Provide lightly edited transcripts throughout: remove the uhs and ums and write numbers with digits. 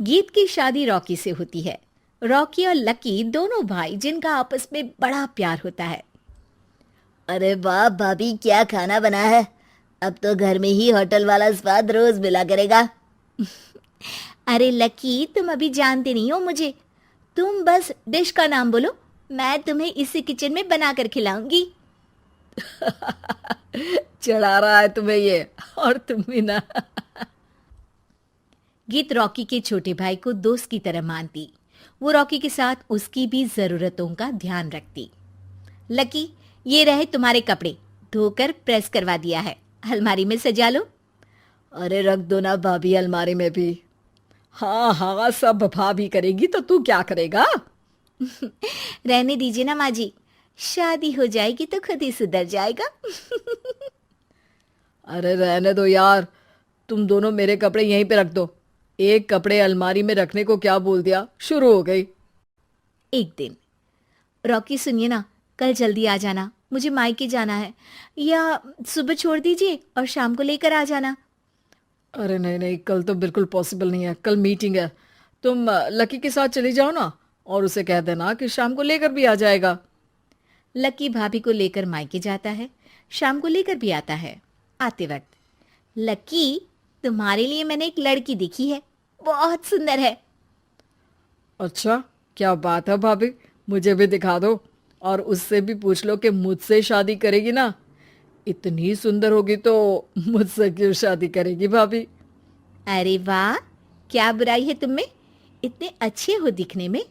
गीत की शादी रॉकी से होती है। रॉकी और लकी दोनों भाई जिनका आपस में बड़ा प्यार होता है। अरे वाह भाभी, क्या खाना बना है। अब तो घर में ही होटल वाला स्वाद रोज मिला करेगा। अरे लकी, तुम अभी जानते नहीं हो मुझे। तुम बस डिश का नाम बोलो, मैं तुम्हें इसी किचन में बना कर खिलाऊंगी। चढ़ा रहा है तुम्हें ये, और तुम भी ना। गीत रॉकी के छोटे भाई को दोस्त की तरह मानती। वो रॉकी के साथ उसकी भी जरूरतों का ध्यान रखती। लकी, ये रहे तुम्हारे कपड़े, धोकर प्रेस करवा दिया है, अलमारी में सजा लो। अरे रख दो ना भाभी अलमारी में भी। हाँ हाँ, सब भाभी करेगी तो तू क्या करेगा। रहने दीजिए ना माँ जी, शादी हो जाएगी तो खुद ही सुधर जाएगा। अरे रहने दो यार, तुम दोनों मेरे कपड़े यहीं पे रख दो। एक कपड़े अलमारी में रखने को क्या बोल दिया, शुरू हो गई। एक दिन, रॉकी सुनिए ना, कल जल्दी आ जाना, मुझे मायके जाना है, या सुबह छोड़ दीजिए और शाम को लेकर आ जाना। अरे नहीं नहीं, कल तो बिल्कुल पॉसिबल नहीं है, कल मीटिंग है। तुम लकी के साथ चली जाओ ना, और उसे कह देना कि शाम को लेकर भी आ जाएगा। लकी भाभी को लेकर मायके जाता है, शाम को लेकर भी आता है। आते वक्त, लकी, तुम्हारे लिए मैंने एक लड़की देखी है, बहुत सुंदर है। अच्छा, क्या बात है भाभी, मुझे भी दिखा दो। और उससे भी पूछ लो कि मुझसे शादी करेगी ना। इतनी सुंदर होगी तो मुझसे क्यों शादी करेगी भाभी। अरे वाह, क्या बुराई है तुम में, इतने अच्छे हो दिखने में।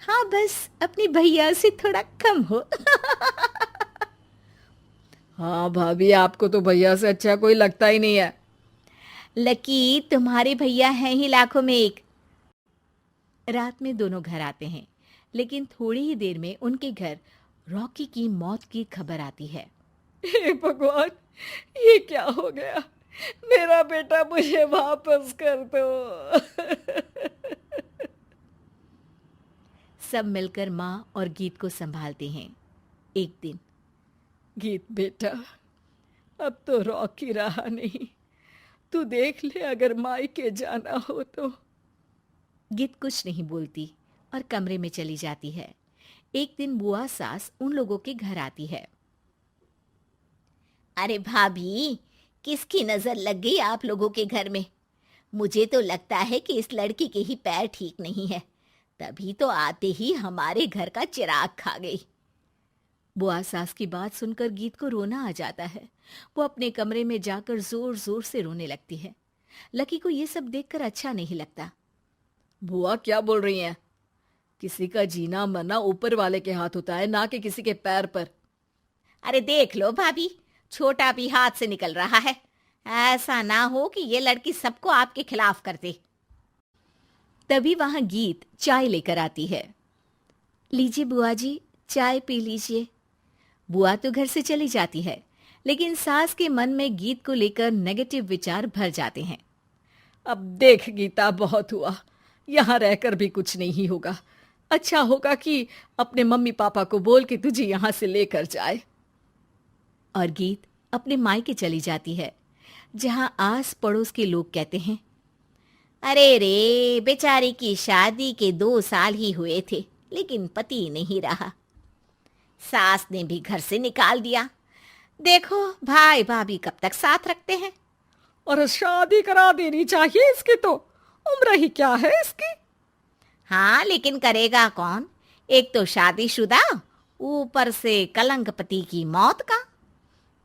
हाँ, बस अपनी भैया से थोड़ा कम हो। हाँ भाभी, आपको तो भैया से अच्छा कोई लगता ही नहीं है। लकी, तुम्हारे भैया हैं ही लाखों में एक। रात में दोनों घर आते हैं, लेकिन थोड़ी ही देर में उनके घर रॉकी की मौत की खबर आती है। हे भगवान, ये क्या हो गया। मेरा बेटा मुझे वापस कर दो। सब मिलकर माँ और गीत को संभालते हैं। एक दिन, गीत बेटा, अब तो रॉकी रहा नहीं। तू देख ले, अगर मायके जाना हो तो। गीत कुछ नहीं बोलती और कमरे में चली जाती है। एक दिन बुआ सास उन लोगों के घर आती है। अरे भाभी, किसकी नजर लग गई आप लोगों के घर में। मुझे तो लगता है कि इस लड़की के ही पैर ठीक नहीं है, तभी तो आते ही हमारे घर का चिराग खा गई। बुआ सास की बात सुनकर गीत को रोना आ जाता है। वो अपने कमरे में जाकर जोर जोर से रोने लगती है। लकी को ये सब देखकर अच्छा नहीं लगता। बुआ क्या बोल रही हैं? किसी का जीना मरना ऊपर वाले के हाथ होता है, ना कि किसी के पैर पर। अरे देख लो भाभी, छोटा भी हाथ से निकल रहा है। ऐसा ना हो कि ये लड़की सबको आपके खिलाफ कर दे। तभी वहां गीत चाय लेकर आती है। लीजिए बुआ जी, चाय पी लीजिए। बुआ तो घर से चली जाती है, लेकिन सास के मन में गीत को लेकर नेगेटिव विचार भर जाते हैं। अब देख गीता, बहुत हुआ, यहाँ रहकर भी कुछ नहीं होगा। अच्छा होगा कि अपने मम्मी पापा को बोल के तुझे यहाँ से लेकर जाए। और गीत अपने मायके चली जाती है, जहां आस पड़ोस के लोग कहते हैं, अरे रे, बेचारी की शादी के 2 साल ही हुए थे, लेकिन पति नहीं रहा। सास ने भी घर से निकाल दिया। देखो भाई भाभी कब तक साथ रखते हैं। और शादी करा देनी चाहिए इसकी, तो उम्र ही क्या है इसकी। हाँ, लेकिन करेगा कौन। एक तो शादीशुदा, ऊपर से कलंक पति की मौत का।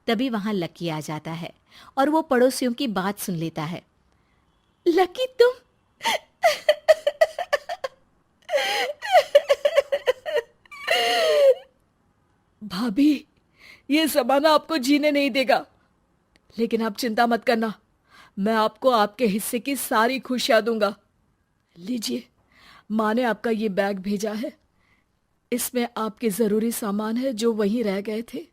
तभी वहां लकी आ जाता है और वो पड़ोसियों की बात सुन लेता है। लकी, तुम भाभी, ये जमाना आपको जीने नहीं देगा। लेकिन आप चिंता मत करना, मैं आपको आपके हिस्से की सारी खुशियां दूंगा। लीजिए, माँ ने आपका ये बैग भेजा है। इसमें आपके जरूरी सामान है जो वहीं रह गए थे।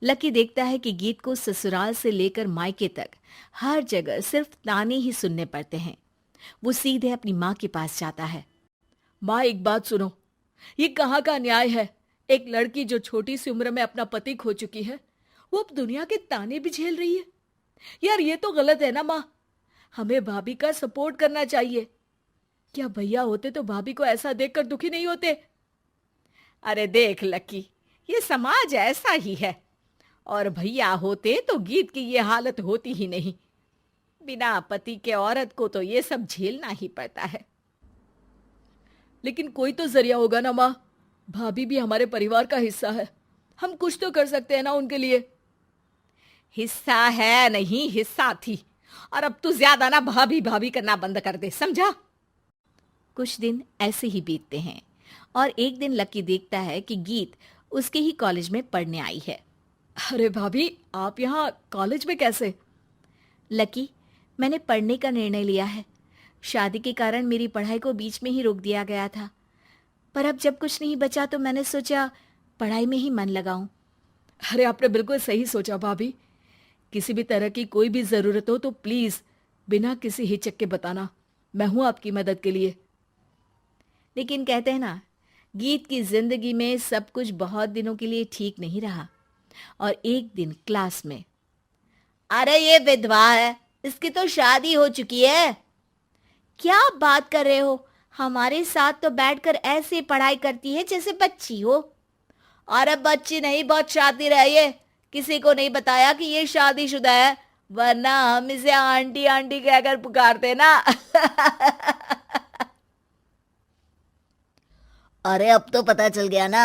लकी देखता है कि गीत को ससुराल से लेकर मायके तक हर जगह सिर्फ ताने ही सुनने पड़ते हैं। वो सीधे अपनी माँ के पास जाता है। माँ, एक बात सुनो, ये कहाँ का न्याय है। एक लड़की जो छोटी सी उम्र में अपना पति खो चुकी है, वो अब दुनिया के ताने भी झेल रही है। यार, ये तो गलत है ना माँ। हमें भाभी का सपोर्ट करना चाहिए। क्या भैया होते तो भाभी को ऐसा देखकर दुखी नहीं होते? अरे देख लकी, ये समाज ऐसा ही है। और भैया होते तो गीत की ये हालत होती ही नहीं। बिना पति के औरत को तो ये सब झेलना ही पड़ता है। लेकिन कोई तो जरिया होगा ना माँ। भाभी भी हमारे परिवार का हिस्सा है, हम कुछ तो कर सकते हैं ना उनके लिए। हिस्सा है नहीं, हिस्सा थी। और अब तू ज्यादा ना भाभी भाभी करना बंद कर दे, समझा? कुछ दिन ऐसे ही बीतते हैं और एक दिन लकी देखता है कि गीत उसके ही कॉलेज में पढ़ने आई है। अरे भाभी, आप यहाँ कॉलेज में कैसे? लकी, मैंने पढ़ने का निर्णय लिया है। शादी के कारण मेरी पढ़ाई को बीच में ही रोक दिया गया था, पर अब जब कुछ नहीं बचा तो मैंने सोचा पढ़ाई में ही मन लगाऊं। अरे आपने बिल्कुल सही सोचा भाभी। किसी भी तरह की कोई भी जरूरत हो तो प्लीज बिना किसी हिचक के बताना, मैं हूं आपकी मदद के लिए। लेकिन कहते हैं ना, गीत की जिंदगी में सब कुछ बहुत दिनों के लिए ठीक नहीं रहा और एक दिन क्लास में, अरे ये विधवा है, इसकी तो शादी हो चुकी है। क्या बात कर रहे हो? हमारे साथ तो बैठकर ऐसे पढ़ाई करती है जैसे बच्ची हो। अरे बच्ची नहीं, बहुत शातिर है ये। किसी को नहीं बताया कि ये शादीशुदा है, वरना हम इसे आंटी आंटी कहकर पुकारते ना। अरे अब तो पता चल गया ना,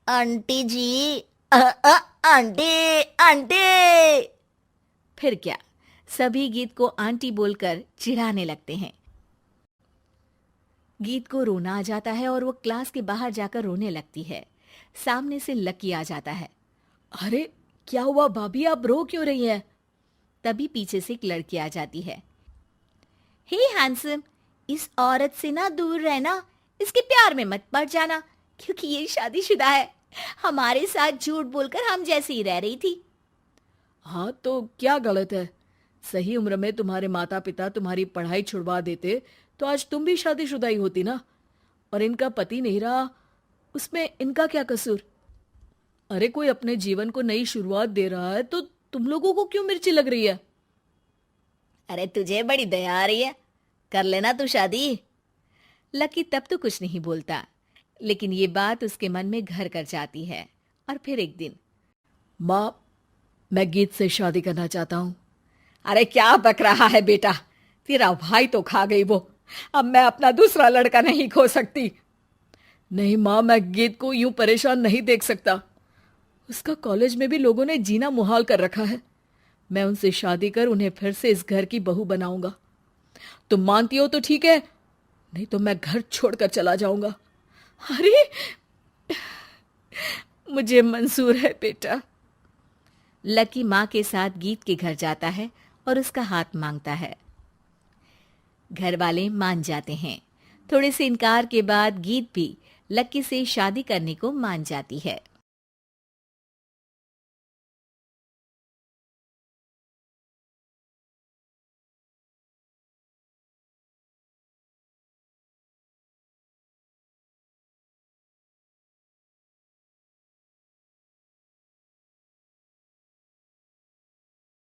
आंटी जी। Aunty aunty. फिर क्या, सभी गीत को आंटी बोलकर चिढ़ाने लगते हैं। गीत को रोना आ जाता है और वो क्लास के बाहर जाकर रोने लगती है। सामने से लकी आ जाता है। अरे क्या हुआ भाभी, आप रो क्यों रही हैं? तभी पीछे से एक लड़की आ जाती है। हे हैंडसम, इस औरत से ना दूर रहना, इसके प्यार में मत पड़ जाना, क्योंकि ये शादीशुदा है। हमारे साथ झूठ बोलकर हम जैसी ही रह रही थी। हाँ तो क्या गलत है? सही उम्र में तुम्हारे माता पिता तुम्हारी पढ़ाई छुड़वा देते तो आज तुम भी शादीशुदा ही होती ना। और इनका पति नहीं रहा, उसमें इनका क्या कसूर? अरे कोई अपने जीवन को नई शुरुआत दे रहा है तो तुम लोगों को क्यों मिर्ची लग रही है? अरे तुझे बड़ी दया आ रही है, कर लेना तू शादी। लकी तब तो कुछ नहीं बोलता, लेकिन ये बात उसके मन में घर कर जाती है। और फिर एक दिन, माँ, मैं गीत से शादी करना चाहता हूँ। अरे क्या बक रहा है बेटा, तेरा भाई तो खा गई वो, अब मैं अपना दूसरा लड़का नहीं खो सकती। नहीं माँ, मैं गीत को यूं परेशान नहीं देख सकता। उसका कॉलेज में भी लोगों ने जीना मुहाल कर रखा है। मैं उनसे शादी कर उन्हें फिर से इस घर की बहू बनाऊंगा। तुम मानती हो तो ठीक है, नहीं तो मैं घर छोड़कर चला जाऊंगा। अरे मुझे मंजूर है बेटा। लकी माँ के साथ गीत के घर जाता है और उसका हाथ मांगता है। घर वाले मान जाते हैं। थोड़े से इनकार के बाद गीत भी लकी से शादी करने को मान जाती है।